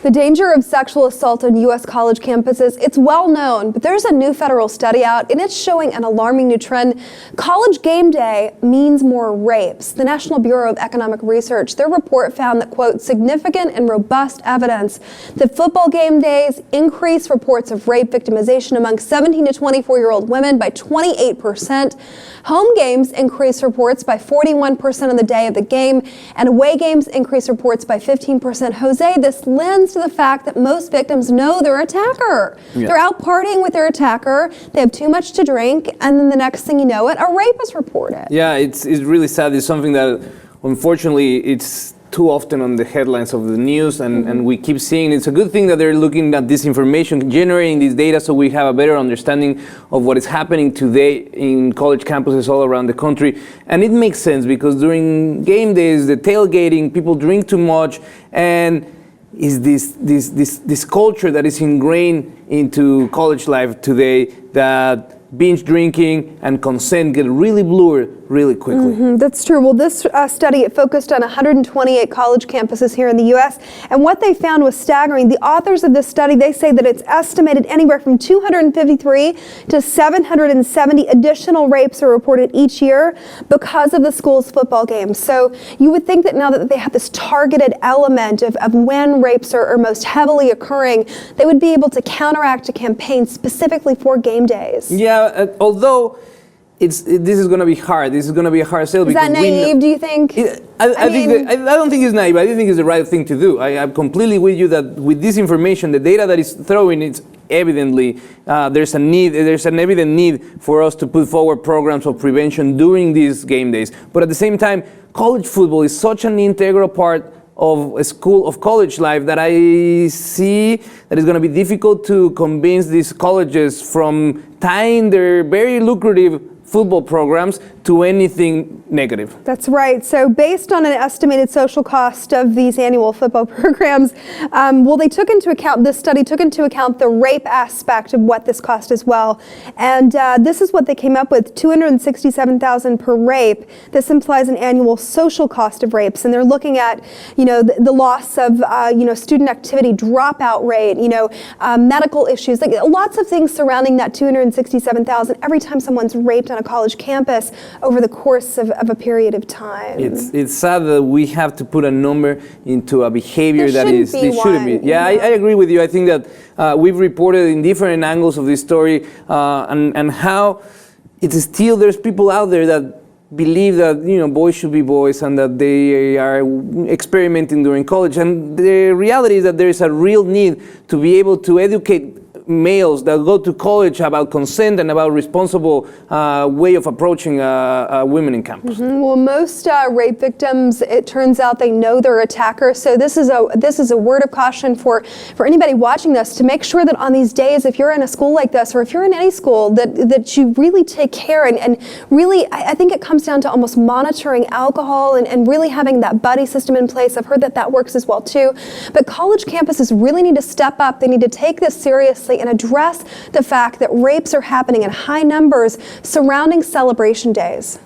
The danger of sexual assault on U.S. college campuses, it's well known, but there's a new federal study out and it's showing an alarming new trend. College game day means more rapes. The National Bureau of Economic Research, their report found that, quote, significant and robust evidence that football game days increase reports of rape victimization among 17 to 24-year-old women by 28%. Home games increase reports by 41% on the day of the game, and away games increase reports by 15%. Jose, this lends to the fact that most victims know their attacker. Yeah. They're out partying with their attacker, they have too much to drink, and then the next thing you know it, a rape is reported. Yeah, it's really sad. It's something that, unfortunately, it's too often on the headlines of the news, and we keep seeing. It's a good thing that they're looking at this information, generating this data so we have a better understanding of what is happening today in college campuses all around the country. And it makes sense because during game days, the tailgating, people drink too much, and is this culture that is ingrained into college life today that binge drinking and consent get really blurred really quickly. That's true. Well, this study, it focused on 128 college campuses here in the U.S., and what they found was staggering. The authors of this study, they say that it's estimated anywhere from 253 to 770 additional rapes are reported each year because of the school's football games. So you would think that now that they have this targeted element of when rapes are most heavily occurring, they would be able to counteract a campaign specifically for game days. Yeah, although this is going to be hard. This is going to be a hard sell. Is that naive, do you think? I don't think it's naive. I think it's the right thing to do. I'm completely with you that with this information, the data that is throwing, it's evidently there's an evident need for us to put forward programs of prevention during these game days. But at the same time, college football is such an integral part of college life that I see that it's going to be difficult to convince these colleges from tying their very lucrative football programs to anything negative. That's right. So based on an estimated social cost of these annual football programs, this study took into account the rape aspect of what this cost as well. And this is what they came up with, $267,000 per rape. This implies an annual social cost of rapes. And they're looking at, the loss of, student activity, dropout rate, medical issues, like lots of things surrounding that $267,000 every time someone's raped on a college campus over the course of a period of time. It's sad that we have to put a number into a behavior that shouldn't be. Yeah, I agree with you. I think that we've reported in different angles of this story and how it's still there's people out there that believe that boys should be boys and that they are experimenting during college. And the reality is that there is a real need to be able to educate males that go to college about consent and about responsible way of approaching women in campus. Well, most rape victims, it turns out they know their attacker. So this is a word of caution for anybody watching this to make sure that on these days, if you're in a school like this or if you're in any school, that you really take care and really, I think it comes down to almost monitoring alcohol and really having that buddy system in place. I've heard that works as well too. But college campuses really need to step up. They need to take this seriously and address the fact that rapes are happening in high numbers surrounding celebration days.